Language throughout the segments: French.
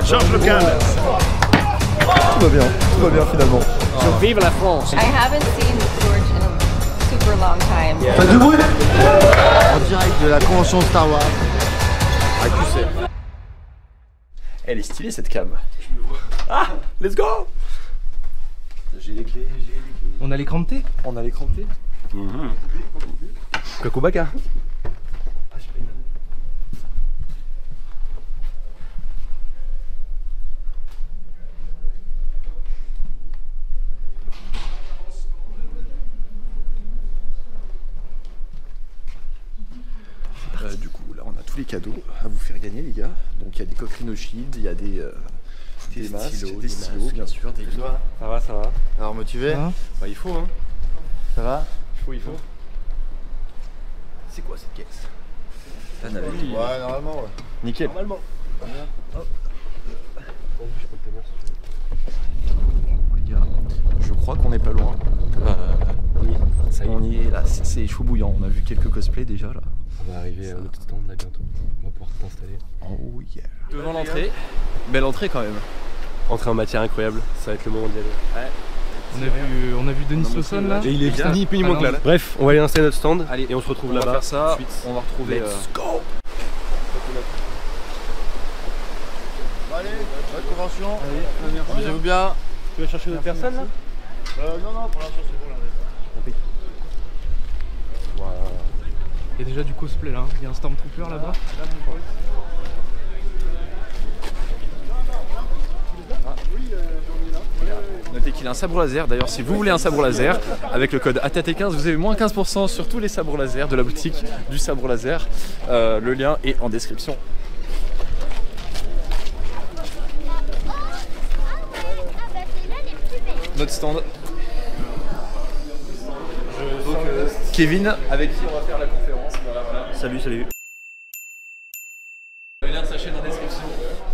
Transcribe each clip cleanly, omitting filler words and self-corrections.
Georges Local. Tout va bien finalement. Vive la France. I haven't seen George in a super long time. Faites du bruit. En direct de la convention Star Wars. À QC. Elle est stylée cette cam. Ah, let's go. J'ai les clés. On a l'écran de thé. On a l'écran de thé. Kakubaka. Du coup, là, on a tous les cadeaux à vous faire gagner, les gars. Donc, il y a des coquerines au shield, il y a des masques, des stylos, bien sûr, des livres. Ça va, ça va. Alors motivé Bah, il faut, hein. Ça va. Il faut. C'est quoi cette caisse? La navette. Ouais, normalement, ouais. Nickel. Normalement. Bon, les gars, je crois qu'on n'est pas loin. On y est là, c'est chaud bouillant. On a vu quelques cosplays déjà là. On va arriver à notre stand là bientôt. On va pouvoir t'installer. Oh yeah. Devant l'entrée. Belle entrée quand même. Entrée en matière incroyable, ça va être le moment d'y aller. Ouais. On a vu Denis Lawson là. Et il est Putain. ni plus ni moins que là. Bref, on va aller installer notre stand. Allez, et on se retrouve là-bas. On va faire ça. Ensuite, on va retrouver. let's go. Allez, bonne convention. Amusez-vous bien. Tu vas chercher d'autres personnes là? Non, pour l'instant c'est bon là. Il y a déjà du cosplay là. Il y a un Stormtrooper là-bas. Notez qu'il a un sabre laser. D'ailleurs, si vous voulez un sabre laser, avec le code ATT15, vous avez moins 15% sur tous les sabres laser de la boutique du sabre laser. Le lien est en description. Notre stand. Kevin, avec qui on va faire la conférence. Voilà. Salut. Le lien de sa chaîne en description.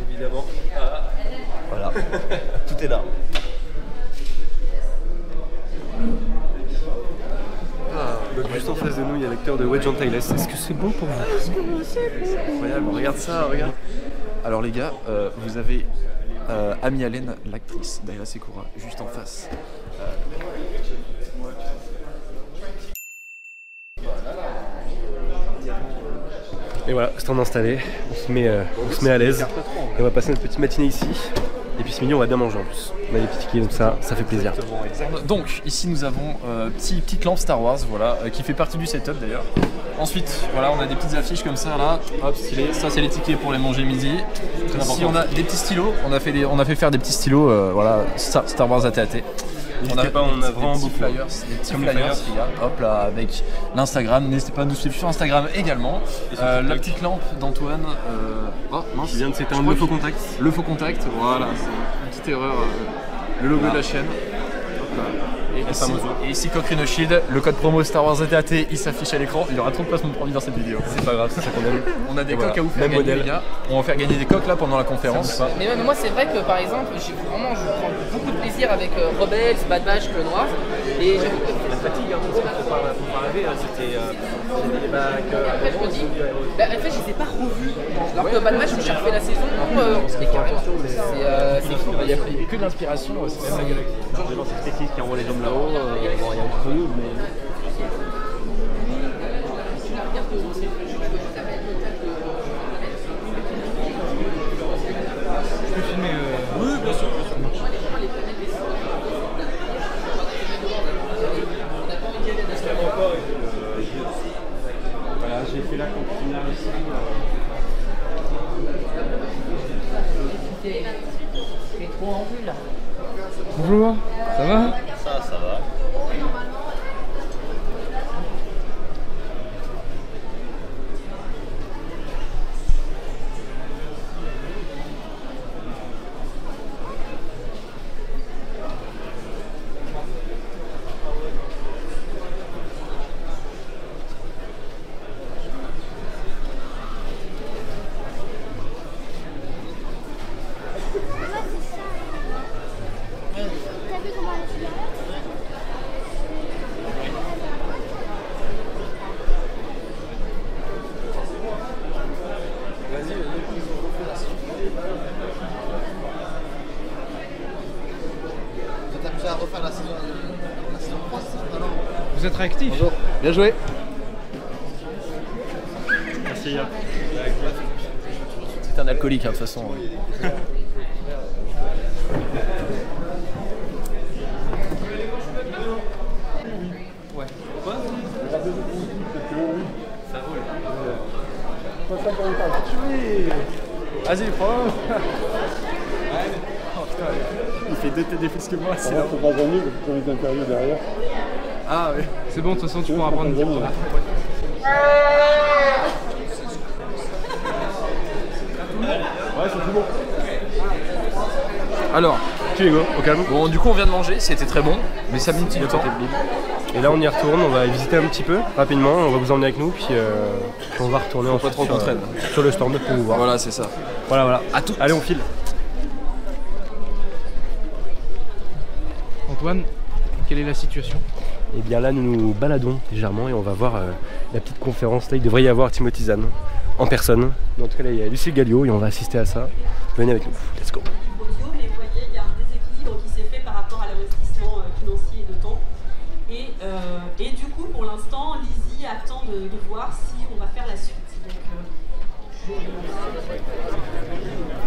Évidemment. Voilà. Tout est là. Donc juste en face de nous, il y a l'acteur de Wedge Antilles. Est-ce que c'est beau pour vous? C'est incroyable, regarde ça, regarde. Alors les gars, vous avez Amy Allen, l'actrice d'Aya Sekura, juste en face. Et voilà, stand installé, on se met à l'aise. Et on va passer notre petite matinée ici. Et puis ce midi on va bien manger en plus. On a des petits tickets donc ça fait plaisir. Donc ici nous avons petite lampe Star Wars, voilà, qui fait partie du setup d'ailleurs. Ensuite, voilà, on a des petites affiches comme ça là, hop, stylé. Ça c'est les tickets pour les manger midi. Ici on a des petits stylos, on a fait faire des petits stylos, voilà, Star Wars AT-AT. On a vraiment beaucoup. Flyers, des petits flyers, les gars. Hop là, avec l'Instagram. N'hésitez pas à nous suivre sur Instagram également. La petite lampe d'Antoine. Oh, mince. Qui vient de s'éteindre, le faux contact. Le faux contact, voilà, c'est une petite erreur. Le logo de la chaîne. Hop là. Et ici Coquerino Shield, le code promo Star Wars AT-AT, il s'affiche à l'écran. Il y aura trop de placements de produits dans cette vidéo. C'est pas grave, c'est ça qu'on aime. On a des voilà. coques à vous faire Même gagner, modèle. les gars. On va faire gagner des coques là pendant la conférence. Mais même moi, c'est vrai que par exemple, je prends beaucoup de plaisir avec Rebels, Bad Batch, Le Noir. Et La fatigue, hein, faut pas rêver, c'était des bacs. après, je me dis, en fait, je les ai pas revus. Alors que Bad Batch, j'ai refait la saison, mais carrément, c'est fou. Il n'y a que de l'inspiration. C'est même la galaxie. Des gens spécifiques qui envoient les hommes là-haut, il y a un peu, mais. Je peux filmer. Oui, bien sûr. Voilà, j'ai fait la finale ici. C'est trop en vue là. Bonjour, ça va? Ça va. Vous êtes amusé à refaire la saison 3, c'est ça? Non. Vous êtes réactif. Bonjour. Bien joué. Merci. C'est un alcoolique, hein, de toute façon. Vas-y, prends. Il fait 2 TD plus que moi, c'est là. Faut pas gagner parce que les interviews derrière. Ah oui. C'est bon, de toute façon, tu pourras prendre une diplôme. Ouais, c'est tout bon. Alors, Tu les go, au calme. bon, du coup, on vient de manger, c'était très bon, mais ça a mis un petit peu de temps. Et là on y retourne, on va visiter un petit peu rapidement, on va vous emmener avec nous puis on va retourner Faut ensuite pas trop qu'on traîne. sur le stand pour vous voir. Voilà, c'est ça. Voilà. À tout. Allez on file. Antoine, quelle est la situation? Et bien là nous nous baladons légèrement et on va voir la petite conférence. Là il devrait y avoir Timothy Zahn en personne. Mais en tout cas là il y a Lucille Gallio et on va assister à ça. Venez avec nous, let's go. Mais vous voyez, il y a un déséquilibre qui s'est fait par rapport à l'investissement financier et de temps. Et du coup, pour l'instant, Lizzie attend de voir si on va faire la suite. Donc,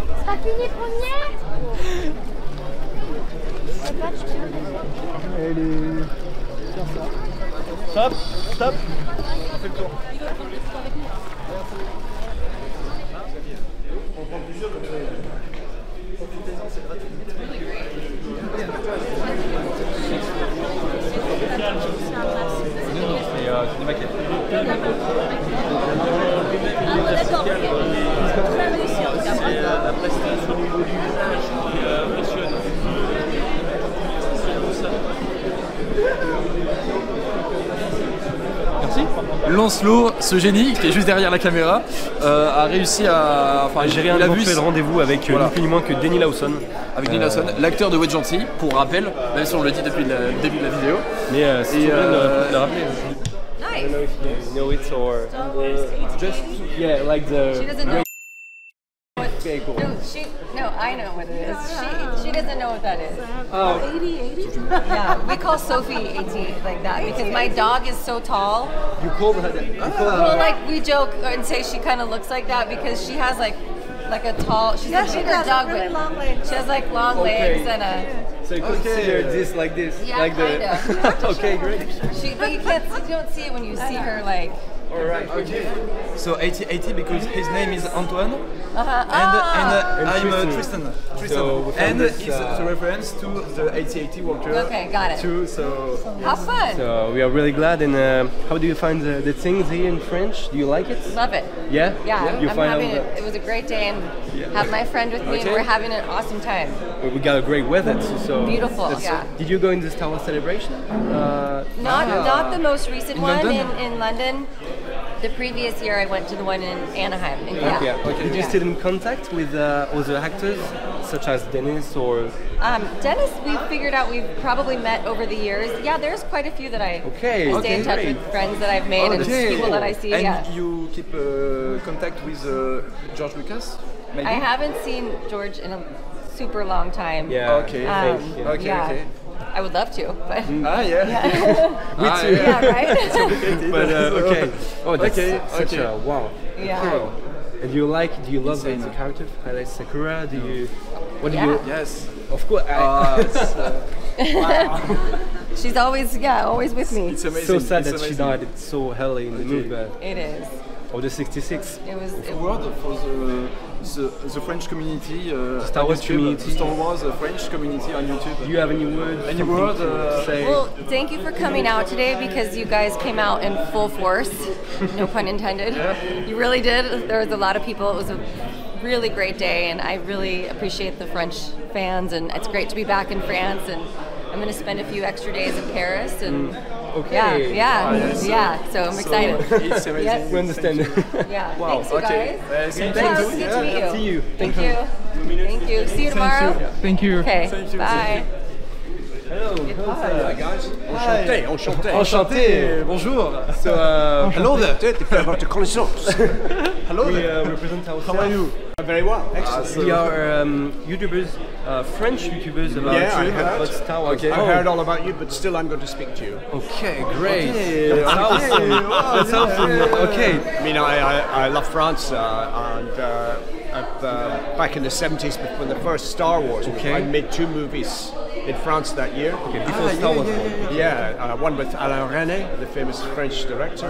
C'est pas fini première. Stop, stop. On fait le tour. C'est des maquettes. Ah d'accord, ok. Très réussi en tout cas. La prestation au niveau du visage qui fonctionne. Merci. Lancelot, ce génie qui est juste derrière la caméra, a réussi à. Enfin, J'ai il a vu fait le rendez-vous avec Voilà. ni plus ni moins que Denny Lawson. avec Neil Lawson, l'acteur de Wedge Gentil, pour rappel, même si on le dit depuis le début de la vidéo. Mais si tu veux le rappeler. I don't know if you know it or just yeah, like the. She doesn't know. Okay, cool. No, I know what it is. She doesn't know what that is. Oh, 80. Yeah, we call Sophie 18 like that because my dog is so tall. you called her that. You called Well, her. like we joke and say she kind of looks like that because she has like a tall. She's a bigger dog, really but long legs. she has like long Okay. legs and a. So you consider this like this, Yeah, like the. kinda. Okay, great. But you don't see it when you see her like. All right. Okay. So 80 because his name is Antoine And I'm Tristan. Tristan. So we found And this, it's a reference to the 80 Walker. Okay, got it. Too, so How fun! So we are really glad. And how do you find the things here in French? Do you like it? Love it. Yeah. Yeah, You I'm find having all it. It was a great day and have my friend with me and Okay. we're having an awesome time. We got a great weather too. So Beautiful. Yeah. Did you go in the Star Wars celebration? Not the most recent one London? in London. The previous year I went to the one in Anaheim. Yeah. Okay. Did you Yeah. stay in contact with other actors such as Dennis or? Dennis, we figured out we've probably met over the years. Yeah, there's quite a few that I Okay. stay in touch great. with, friends that I've made and people that I see. And Yeah. you keep contact with George Lucas? Maybe? I haven't seen George in a super long time. Yeah. Okay. Um, Okay, yeah. okay. I would love to, but Ah, yeah. Me Ah, too. yeah, right? But okay. Oh, that's Okay, such okay. a wow. Yeah. Cool. And do you love the Insane. character of Haile Sakura? Do you? What do Yeah. you? Yes. Of course. She's always It's with me. amazing. So sad It's that she amazing. died so early in the movie, but It is. of the 66. It was. A word for the French community, Star on Wars YouTube, community. Star Wars French community on YouTube. Do you have any word? Any something word, to say? Well, thank you for coming out today because you guys came out in full force. No pun intended. You really did. There was a lot of people. It was a really great day, and I really appreciate the French fans. And it's great to be back in France. And I'm going to spend a few extra days in Paris. And Okay. yeah. So I'm excited. It's amazing. Yes. We understand. Yeah. Wow, Thanks, you okay. guys. Thank Yeah, it you. was good to meet you. See you. Thank you. Thank you. See you tomorrow. Thank you. Okay. Thank you. Bye. Hi guys. Enchanté, enchanté. Enchanté, bonjour. So, Hello there. Tu fais votre connaissance. Hello there. We represent ourselves. How are you? Very well. Excellent. We are YouTubers, French YouTubers about Yeah, I you, heard. about Star Wars. I heard all about you, but still I'm going to speak to you. Okay, great. That's awesome. Okay. I mean, I love France, back in the 70s, when the first Star Wars, I made 2 movies in France that year. Okay, before Star Wars. Yeah, one with Alain Resnais, the famous French director.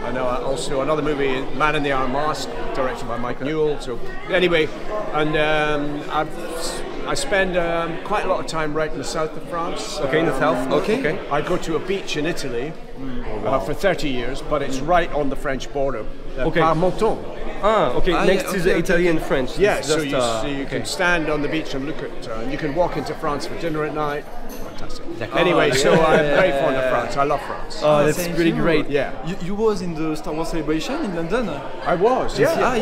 And also another movie, Man in the Iron Mask, directed by Mike Newell. So anyway, and I spend quite a lot of time right in the south of France. Okay, in the south. Okay. I go to a beach in Italy for 30 years, but it's right on the French border. Parmenton. Next to the Italian French. Yeah, so you can stand on the beach and look at, you can walk into France for dinner at night. Fantastic. Anyway, so I'm very fond of France. I love France. Oh, that's really great. Yeah. You was in the Star Wars celebration in London? I was, yeah.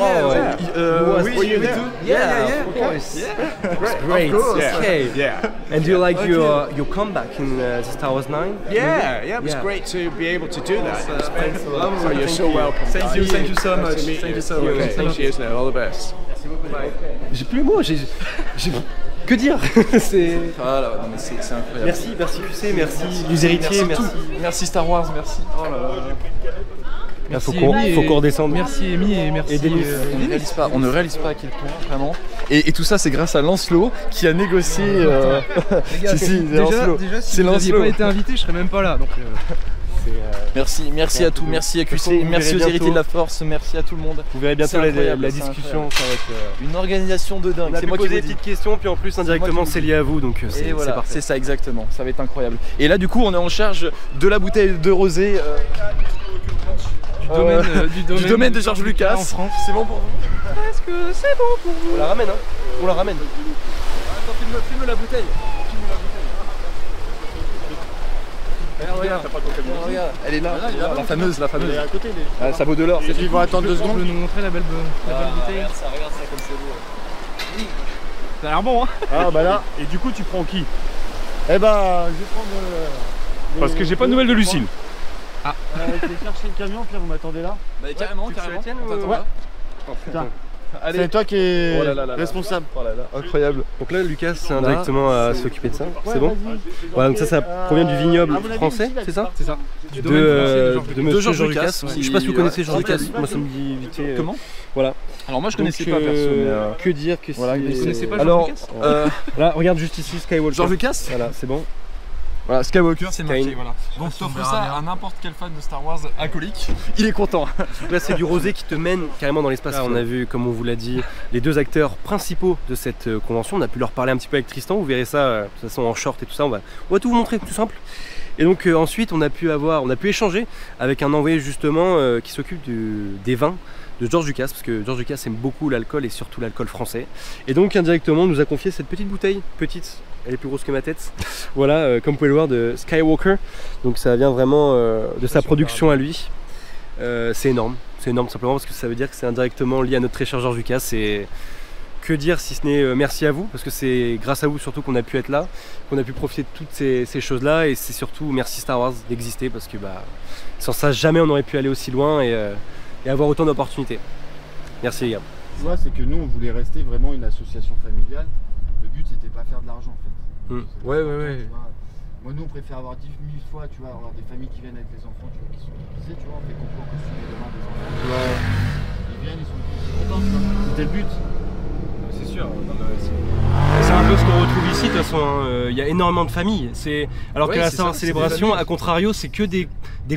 Were you there? Yeah, of course. Yeah. Great. Of course. Okay. Yeah. And do you like your comeback in Star Wars 9? Yeah, it was great to be able to do that. So you're so welcome. Thank you so much. Thank you so much. Okay. Cheers now, all the best. J'ai plus les mots, que dire? C'est... Ah là, non mais c'est incroyable. Merci QC, merci les héritiers, merci. Merci Star Wars, merci. Oh là là. Merci faut qu'on redescende. Merci Amy et merci. On ne réalise pas à quel point, vraiment. Et tout ça, c'est grâce à Lancelot qui a négocié. Déjà, si vous n'aviez pas été invité, je serais même pas là. Donc, Merci à tous, merci à QC, merci aux héritiers de la Force, merci à tout le monde. Vous verrez bientôt la discussion. Ça va être une organisation de dingue. C'est moi qui posé des petites questions, puis en plus indirectement c'est lié à vous, donc c'est parfait. C'est ça exactement, ça va être incroyable. Et là du coup on est en charge de la bouteille de rosé du domaine de George Lucas. En France. C'est bon pour vous? Est-ce que c'est bon pour vous? On la ramène, on la ramène. Attends, filme la bouteille. Regarde, elle est là, la fameuse. Elle est à côté. Ça vaut de l'or. Ils vont attendre 2 secondes. Tu peux nous montrer la belle bouteille? Regarde ça comme c'est beau. Ça a l'air bon, hein? Ah bah là, et du coup tu prends qui? Eh bah, je vais prendre... Parce que j'ai pas de nouvelles de Lucille. Ah. Je vais chercher le camion, Pierre, vous m'attendez là? Bah carrément. Ouais. Oh putain. C'est toi qui es responsable. Oh là là, incroyable. Donc là, Lucas c'est indirectement à s'occuper de ça. C'est bon. Voilà, donc ça provient du vignoble français, c'est ça? C'est ça. De monsieur George Lucas. Je sais pas si vous connaissez George Lucas. Moi, ça me dit vite fait. Comment? Voilà. Alors moi je connaissais pas perso, mais que dire que voilà, vous connaissez pas George Lucas? Là, regarde juste ici Skywalker. George Lucas. Voilà, c'est bon. Voilà, Skywalker c'est marqué, voilà. Donc t'offres ça à n'importe quel fan de Star Wars alcoolique, il est content. Donc là c'est du rosé qui te mène carrément dans l'espace. On a vu, comme on vous l'a dit, les 2 acteurs principaux de cette convention. On a pu leur parler un petit peu avec Tristan, vous verrez ça de toute façon en short et tout ça, on va tout vous montrer, tout simple. Et donc ensuite on a pu échanger avec un envoyé justement qui s'occupe des vins de George Lucas, parce que George Lucas aime beaucoup l'alcool et surtout l'alcool français. Et donc indirectement nous a confié cette petite bouteille, elle est plus grosse que ma tête, voilà, comme vous pouvez le voir, de Skywalker. Donc ça vient vraiment de sa production à lui. C'est énorme simplement parce que ça veut dire que c'est indirectement lié à notre très cher George Lucas. Et que dire si ce n'est merci à vous, parce que c'est grâce à vous surtout qu'on a pu être là, qu'on a pu profiter de toutes ces choses là, et c'est surtout merci Star Wars d'exister, parce que sans ça jamais on aurait pu aller aussi loin et avoir autant d'opportunités. Merci les gars. Tu vois, c'est que nous on voulait rester vraiment une association familiale. Le but c'était pas faire de l'argent en fait. Ouais. Moi nous on préfère avoir 10 000 fois, tu vois, avoir des familles qui viennent avec les enfants, tu vois, qui sont déguisés, tu vois, on fait concours costume demain des enfants. Ouais. Ils viennent, ils sont contents, tu vois. C'était le but. C'est sûr. C'est un peu ce qu'on retrouve ici, de toute façon, il y a énormément de familles. Alors que la Star Wars Célébration, à contrario, c'est que des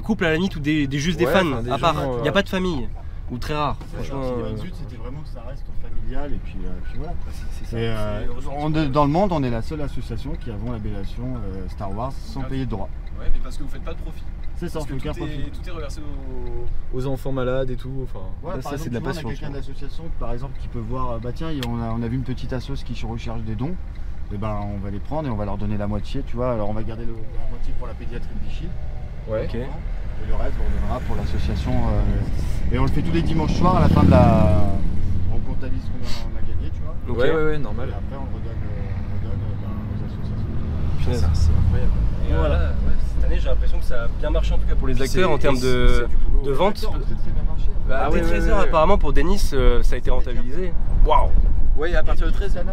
couples à la limite ou juste des fans, à part. Il n'y a pas de famille. Ou très rare. Franchement. Le but c'était vraiment que ça reste familial et puis voilà. Dans le monde, on est la seule association qui avons l'appellation Star Wars sans payer de droits. Ouais, mais parce que vous faites pas de profit. C'est ça, on fait aucun profit. Tout est reversé aux enfants malades et tout. Enfin, ouais, là, ça c'est de la passion. On a quelqu'un d'association par exemple qui peut voir, bah tiens, on a vu une petite assoce qui recherche des dons. Et ben on va les prendre et on va leur donner la moitié, tu vois. Alors on va garder la moitié pour la pédiatrie de Vichy. Ouais. Okay. Et le reste on redonnera pour l'association. Et on le fait tous les dimanches soirs à la fin de la. On comptabilise ce qu'on a gagné, tu vois. Ouais, normal. Et après on redonne aux associations. Puis punaise. C'est incroyable. Et voilà. Cette année, j'ai l'impression que ça a bien marché en tout cas pour les acteurs en termes de vente. Bah, dès 13h apparemment pour Denis, ça a été rentabilisé. Waouh. Ouais, à partir de 13h.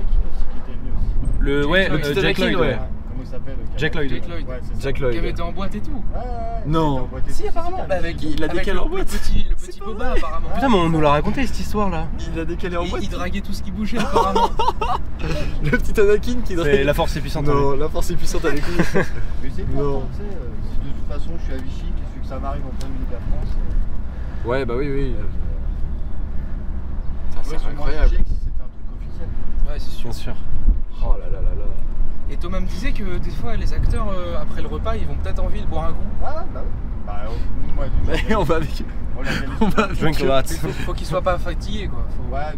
Le petit Jack Lloyd, ouais. Comment il s'appelle? Jack Lloyd. Jack Lloyd. Qui avait été en boîte et tout. Non. Si, apparemment. Bah, Il a décalé en boîte. Le petit Boba, apparemment. Putain, mais on nous l'a raconté cette histoire là. Il a décalé en boîte. Il draguait tout ce qui bougeait, apparemment. Le petit Anakin qui drague. La force est puissante. Non, la force est puissante avec lui. Mais c'est quoi, tu sais, si de toute façon je suis à Vichy, qu'est-ce que ça m'arrive en plein milieu de la France? Ouais, bah oui. C'est incroyable. Si c'était un truc officiel. Ouais, c'est sûr. Bien sûr. Oh là là là là. Et Thomas me disait que des fois, les acteurs, après le repas, ils vont peut-être en ville boire un coup. Ah, bah oui. Bah, Mais on va avec. On va Drink a lot. Faut qu'ils soient pas fatigués, quoi. Ouais,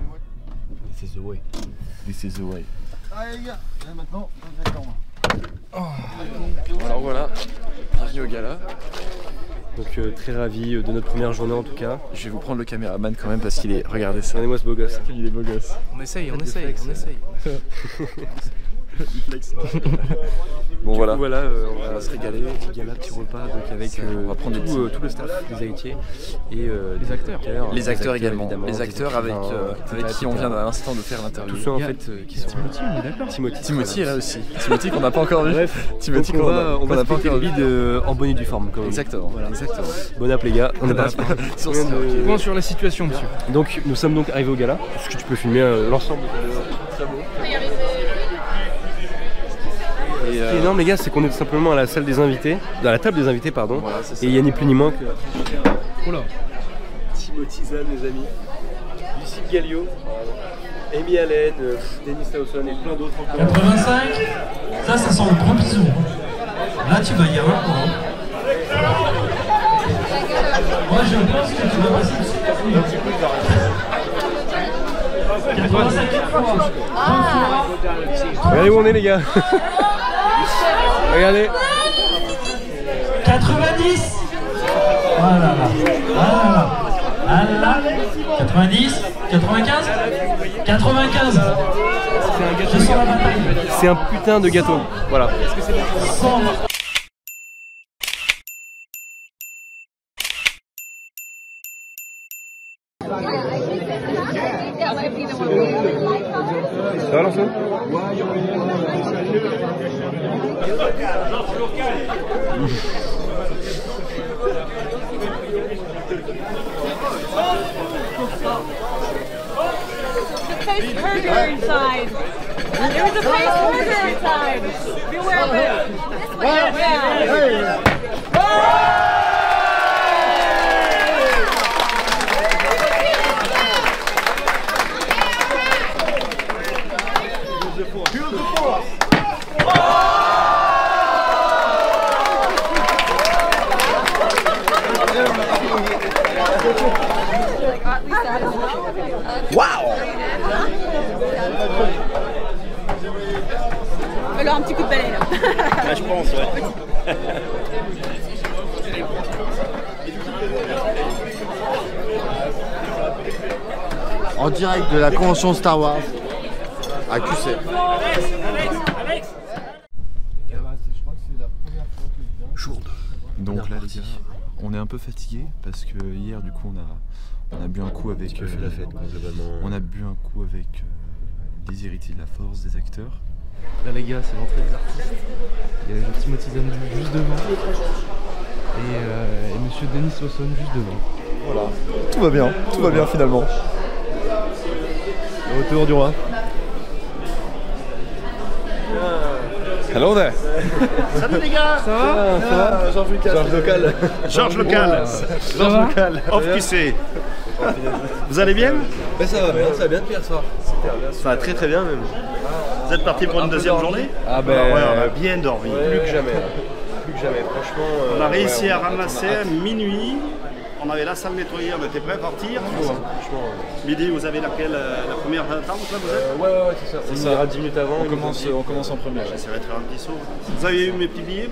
This is the way. This is the way. allez les gars, là maintenant, on va Alors voilà, bienvenue au gala. Donc très ravi de notre première journée en tout cas. Je vais vous prendre le caméraman quand même parce qu'il est... Regardez ça. Regardez-moi ce beau gosse. Il est beau gosse. On essaye. Bon Du voilà. coup, voilà, on va se régaler. Petit gala, petit repas donc avec on va prendre tout le staff, les héritiers et les acteurs. Les acteurs également. Évidemment, Les acteurs avec qui on vient à l'instant de faire l'interview. tous ceux en fait qui sont Timothy, on est d'accord. Timothy est là aussi. Timothy qu'on n'a pas encore vu. Bref, Timothy donc on va n'a se péter le bide en bonne et due forme comme on dit. Exactement. Voilà. Exactement. Bon app les gars, on est parti. Point sur la situation, monsieur. Donc nous sommes donc arrivés au gala. Est-ce que tu peux filmer l'ensemble de très beau. Ce qui est énorme les gars, c'est qu'on est tout simplement à la salle des invités, dans la table des invités pardon, Voilà, et il y a ni plus ni moins que Oula. Timothy Zahn les amis, Lucille Gallio, Amy Allen, Denis Lawson et plein d'autres encore. 85, ça sent le gros bisou. Là tu vas y avoir un moment. Moi je pense que tu vas passer le super coup. 85 fois. Regardez où on est les gars. Regardez. 90. Voilà. 90. 95. 95. Je sens la bataille. C'est un putain de gâteau. Voilà. 100. Ça va Lancelot ? Face burger inside. There was a face burger inside. Beware of it. This way. Waouh! Fais-leur un petit coup de balai là. Là je pense, ouais. En direct de la convention Star Wars à QC. Jour 2. Donc là les gars, on est un peu fatigué parce que hier du coup on a bu un coup avec la fête, globalement. On a bu un coup avec des héritiers de la force, des acteurs. Là les gars, c'est l'entrée des artistes. Il y a Timothy Zahn juste devant. Et monsieur Denis Lawson juste devant. Voilà, tout va bien finalement. Le retour du roi. Hello there. Salut les gars. Ça va? Ça va Georges Local. Georges Local. Georges Local. Off QC. Vous allez bien? Ça va bien depuis hier soir. Ça va très très bien même. Vous êtes parti pour une deuxième journée? Ah ben ouais, on a bien dormi. Plus que jamais. Plus que jamais, franchement. On a réussi à ramasser à minuit. On avait la salle nettoyée, on était prêts à partir. Franchement. Midi, vous avez laquelle la première tente là vous êtes? Ouais, c'est ça. On ira 10 minutes avant. On commence en première. J'essaierai de faire un petit saut. Vous avez eu mes petits billets?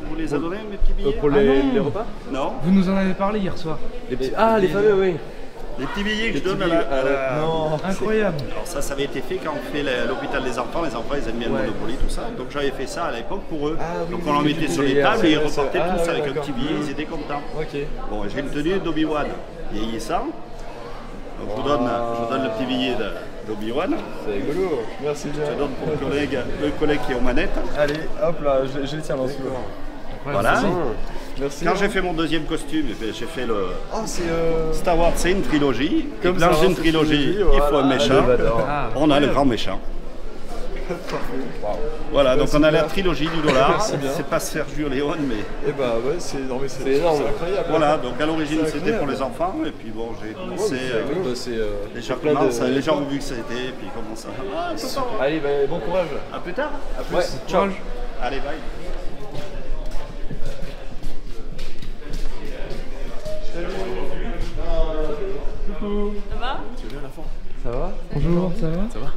Vous les a donnés mes petits billets? Pour les repas? Non. Vous nous en avez parlé hier soir. Les fameux, oui. Les petits billets que je donne à la... Non, incroyable. Alors ça avait été fait quand on fait l'hôpital des enfants. Les enfants, ils aiment bien le Monopoly, tout ça. Donc j'avais fait ça à l'époque pour eux. Donc on en mettait sur les tables et ils repartaient tous avec un petit billet, ils étaient contents. Bon, j'ai une tenue d'Obi-Wan vieillissant. Donc je vous donne le petit billet d'Obi-Wan. C'est rigolo, merci bien. Je te donne pour le collègue qui est aux manettes. Allez, hop là, je le tiens dans ce coup. Voilà. Merci. Quand j'ai fait mon deuxième costume, j'ai fait le Star Wars, c'est une trilogie. Comme dans une trilogie, il faut un méchant. On a le grand méchant. Voilà, donc on a la trilogie du dollar. C'est pas Sergio Leone, mais. Eh bah ouais, c'est énorme. Incroyable. Voilà, donc à l'origine c'était pour les enfants, et puis bon, j'ai commencé. Les gens ont vu que c'était, et puis comment ça. Allez, bah, bon courage. À plus tard. À plus. Ciao. Allez, bye. Coucou. Ça va? Tu viens à la fin? Ça va? Bonjour, ça va? Ça va?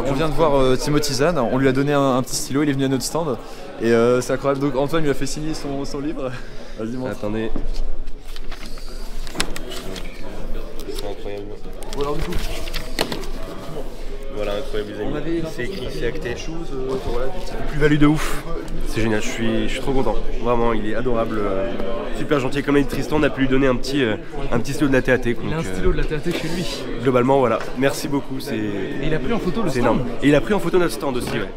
On vient de voir Timothy Zahn, on lui a donné un petit stylo, il est venu à notre stand et c'est incroyable. Donc Antoine lui a fait signer son livre. Vas-y, montre. Attendez. C'est incroyable. Bon alors du coup. Voilà, incroyable les amis. C'est écrit, c'est acté. Voilà, Plus-value de ouf. C'est génial, je suis trop content. Vraiment, il est adorable. Super gentil. Comme a dit Tristan, on a pu lui donner un petit stylo de la TAT. Il a un stylo de la TAT chez lui. Globalement, voilà. Merci beaucoup. Et il a pris en photo le stand. C'est énorme. Et il a pris en photo notre stand aussi. Ouais.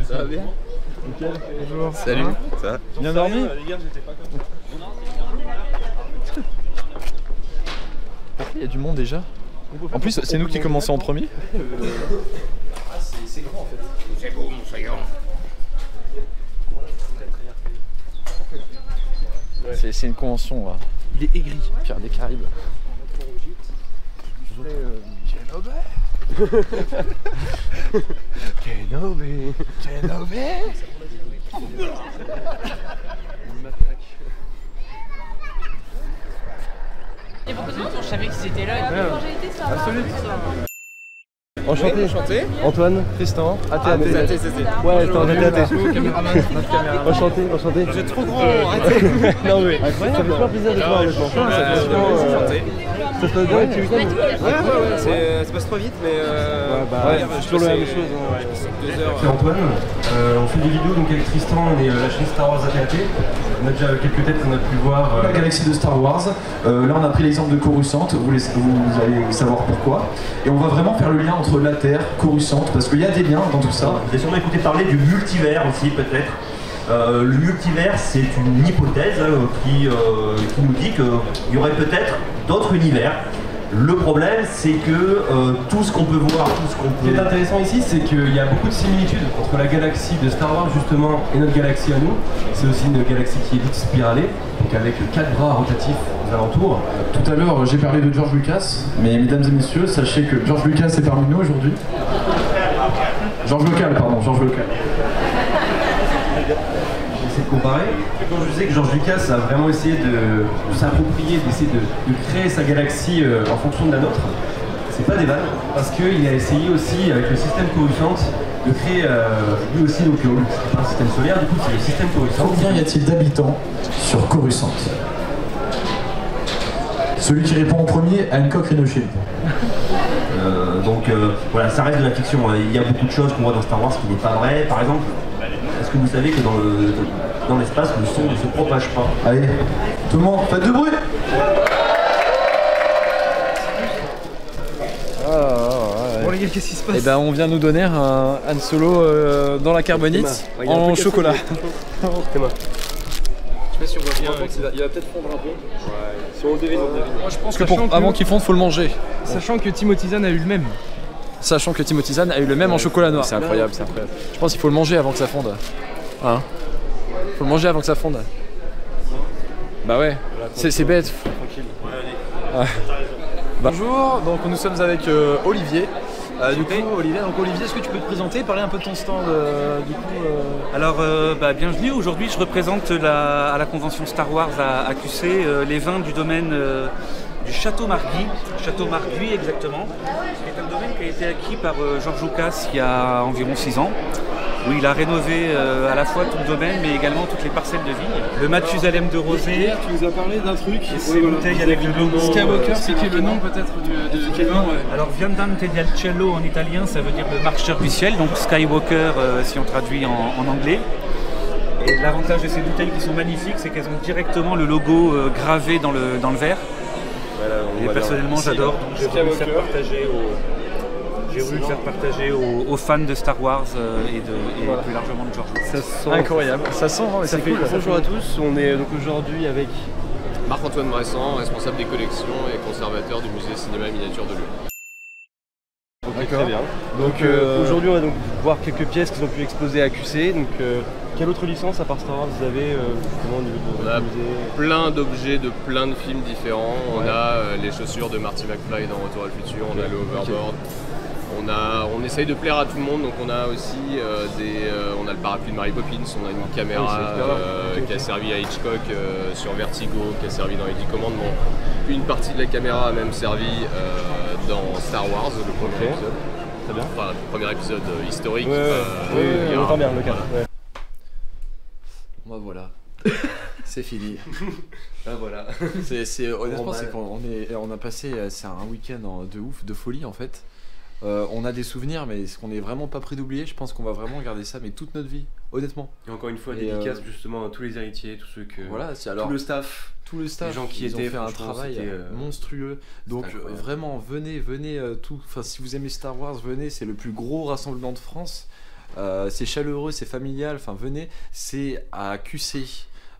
Ça va bien? Nickel. Bonjour. Salut. Ça va? Bien dormi? Les gars, j'étais pas comme ça. Il y a du monde déjà. En plus, c'est nous qui commençons en premier. C'est grand en fait. C'est bon, ça y est. C'est une convention là. Il est aigri. Pierre des Caraïbes. Kenobi. Il y a beaucoup de monde, je savais que c'était là. Enchanté. Antoine, Tristan, AT. Ouais, t'es en AT. Enchanté. Vous êtes trop grand, arrêtez. Non mais, ça fait super plaisir de te voir honnêtement. Ça se passe bien, tu week-end? Ouais, ça passe trop vite, mais c'est toujours la même chose. C'est Antoine, on fait des vidéos donc avec Tristan, on est la chaîne Star Wars AT. On a déjà quelques têtes qu'on a pu voir. La galaxie de Star Wars, là on a pris l'exemple de Coruscant, vous allez savoir pourquoi. Et on va vraiment faire le lien entre la Terre, Coruscant, parce qu'il y a des liens dans tout ça. Vous avez sûrement écouté parler du multivers aussi peut-être. Le multivers c'est une hypothèse qui nous dit qu'il y aurait peut-être d'autres univers. Le problème c'est que tout ce qu'on peut voir, Ce qui est intéressant ici, c'est qu'il y a beaucoup de similitudes entre la galaxie de Star Wars justement et notre galaxie à nous. C'est aussi une galaxie qui est dite spiralée, donc avec 4 bras rotatifs aux alentours. Tout à l'heure j'ai parlé de George Lucas, mais mesdames et messieurs, sachez que George Lucas est parmi nous aujourd'hui. George Local. J'essaie de comparer. Quand je disais que George Lucas a vraiment essayé de s'approprier, d'essayer de créer sa galaxie en fonction de la nôtre, c'est pas des vannes, parce qu'il a essayé aussi avec le système Coruscant de créer lui aussi donc c'est pas un système solaire, du coup c'est le système Coruscant. Combien y a-t-il d'habitants sur Coruscant? Celui qui répond en premier a une coque Rhinoshield. Donc voilà, ça reste de la fiction. Il y a beaucoup de choses qu'on voit dans Star Wars qui n'est pas vrai. Par exemple, est-ce que vous savez que dans l'espace, le son ne se propage pas? Allez, tout le monde, faites du bruit! Bon les gars, qu'est-ce qui se passe? Et ben on vient nous donner un Han Solo dans la carbonite en chocolat. C'est moi. Je sais pas si on voit bien, il va peut-être fondre un peu. Ouais. Si on le devine, Moi je pense que avant qu'il fonde, faut le manger. Sachant que Timothy Zahn a eu le même. Sachant que Timothy Zahn a eu le même en chocolat noir. C'est incroyable, c'est incroyable. Je pense qu'il faut le manger avant que ça fonde. Hein? Faut le manger avant que ça fonde. Bah ouais, c'est bête. Tranquille. Ouais. Bonjour, donc nous sommes avec Olivier. Du coup, Olivier, est-ce que tu peux te présenter, parler un peu de ton stand Alors, bienvenue. Aujourd'hui, je représente à la convention Star Wars à QC les vins du domaine du Château Marguis exactement, qui est un domaine qui a été acquis par George Lucas il y a environ 6 ans. où il a rénové à la fois tout le domaine, mais également toutes les parcelles de vignes. Le Mathusalem de Rosé. Tu nous as parlé d'un truc. Ces bouteilles avec le logo. Skywalker, c'est qui le nom peut-être du vin? Alors, Viandante del Cielo en italien, ça veut dire le marcheur du ciel, donc Skywalker si on traduit en anglais. Et l'avantage de ces bouteilles qui sont magnifiques, c'est qu'elles ont directement le logo gravé dans le verre. Voilà, et personnellement, j'adore, donc j'ai voulu le faire partager aux fans de Star Wars et plus largement de George Lucas. Ça sent incroyable, ça sent, ça fait bonjour à tous, on est donc aujourd'hui avec Marc-Antoine Bressan, responsable des collections et conservateur du musée cinéma et miniature de Lyon. Ok, très bien. Donc aujourd'hui on va donc voir quelques pièces qui ont pu exposer à QC. Donc quelle autre licence à part Star Wars vous avez au niveau de On a plein d'objets de plein de films différents. On a les chaussures de Marty McFly dans Retour à le futur, on a le hoverboard. On essaye de plaire à tout le monde, donc on a aussi on a le parapluie de Mary Poppins, on a une caméra qui a servi à Hitchcock sur Vertigo, qui a servi dans les 10 commandements. Une partie de la caméra a même servi dans Star Wars, le premier épisode. Très bien. Enfin, le premier épisode historique. On entend bien le cadre. Bah voilà. C'est fini. Ah voilà. Honnêtement, c'est qu'on a passé c'est un week-end de ouf, de folie en fait. On a des souvenirs, mais ce qu'on est vraiment pas prêt d'oublier, je pense qu'on va vraiment garder ça, mais toute notre vie, honnêtement. Et encore une fois, dédicace justement à tous les héritiers, tous ceux que. Voilà, c'est alors. Tout le staff, les gens qui ont fait un travail monstrueux. Donc vraiment, venez tout. Enfin, si vous aimez Star Wars, venez, c'est le plus gros rassemblement de France. C'est chaleureux, c'est familial. Enfin, venez, c'est à QC.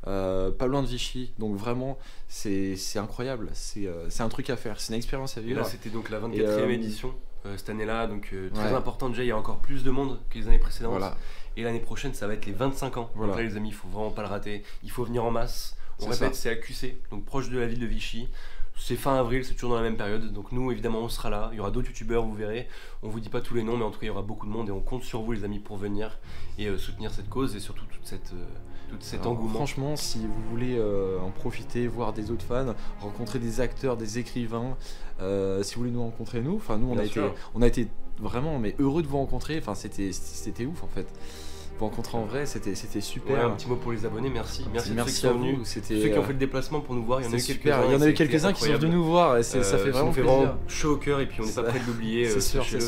Pas loin de Vichy, donc vraiment c'est incroyable, c'est un truc à faire, c'est une expérience à vivre. Et là c'était donc la 24e édition cette année-là, donc très important déjà, il y a encore plus de monde que les années précédentes. Voilà. Et l'année prochaine ça va être les 25 ans, donc là les amis il faut vraiment pas le rater, il faut venir en masse, on répète c'est à QC, donc proche de la ville de Vichy. C'est fin avril, c'est toujours dans la même période, donc nous évidemment on sera là, il y aura d'autres youtubeurs, vous verrez, on vous dit pas tous les noms mais en tout cas il y aura beaucoup de monde et on compte sur vous les amis pour venir et soutenir cette cause et surtout tout cet engouement. Franchement, si vous voulez en profiter, voir des autres fans, rencontrer des acteurs, des écrivains, si vous voulez nous rencontrer nous, enfin nous on a été vraiment mais heureux de vous rencontrer, enfin c'était ouf en fait. Vous rencontrer en vrai, c'était super. Ouais, un petit mot pour les abonnés, merci à ceux qui sont venus, ceux qui ont fait le déplacement pour nous voir, il y en a eu quelques-uns qui sont venus nous voir et ça fait vraiment plaisir. Chaud au cœur et puis on n'est pas prêt de l'oublier, c'est sûr. C'est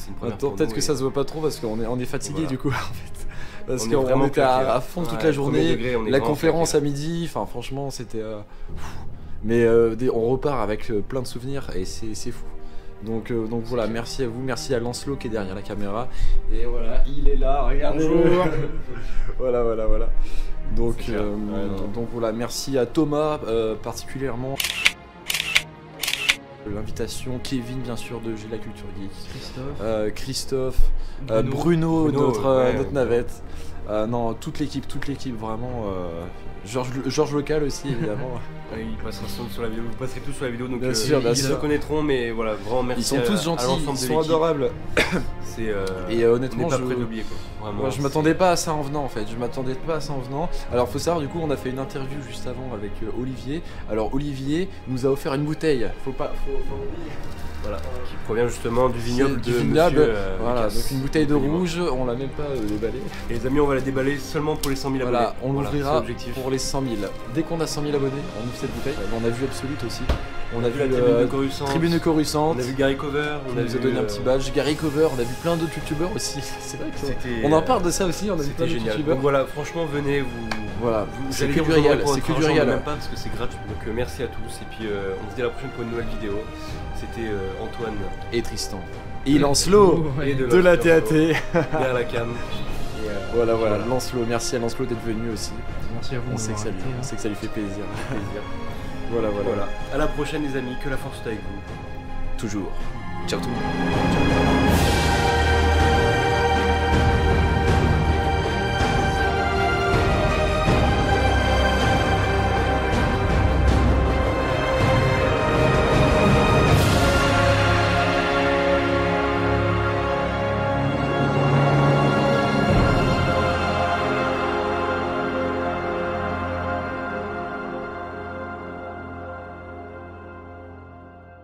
une première. Peut-être que ça se voit pas trop parce qu'on est fatigué du coup en fait. Parce qu'on était à fond toute la journée, la conférence à midi, enfin franchement c'était... Mais on repart avec plein de souvenirs et c'est fou. Donc voilà, merci à vous, merci à Lancelot qui est derrière la caméra. Et voilà, il est là, regardez-le. voilà. Donc voilà, merci à Thomas particulièrement. L'invitation, Kevin bien sûr de J'ai la Culture Geek, Christophe, Bruno notre navette, non toute l'équipe vraiment, Georges Local aussi évidemment. Il passera sur la vidéo, vous passerez tous sur la vidéo donc bien sûr, ils se reconnaîtront mais voilà vraiment merci. Ils sont tous gentils, ils sont adorables. Et honnêtement on n'est pas prêt d'oublier quoi. Moi je m'attendais pas à ça en venant en fait, Alors faut savoir du coup on a fait une interview juste avant avec Olivier. Alors Olivier nous a offert une bouteille, faut oublier. Voilà, qui provient justement du vignoble de Monsieur, voilà, donc une bouteille de rouge, on l'a même pas déballée. Et les amis, on va la déballer seulement pour les 100 000 abonnés. Voilà, on l'ouvrira pour les 100 000. Dès qu'on a 100 000 abonnés, on ouvre cette bouteille. On a vu Absolute aussi. On a vu la Tribune Coruscante. On a vu Gary Cover. On nous a donné un petit badge. Gary Cover, on a vu plein d'autres youtubeurs aussi. C'est vrai qu'on en parle de ça aussi, on a vu plein d'autres youtubeurs. Donc voilà, franchement, venez, c'est que du régal. C'est que du régal. Même pas parce que c'est gratuit. Donc merci à tous et puis on se dit à la prochaine pour une nouvelle vidéo. C'était Antoine et Tristan et Lancelot de la TAT derrière la cam. Voilà, Lancelot, merci à Lancelot d'être venu aussi. Merci à vous. On sait que ça lui fait plaisir. Voilà. À la prochaine les amis, que la force soit avec vous. Toujours. Ciao tout le monde.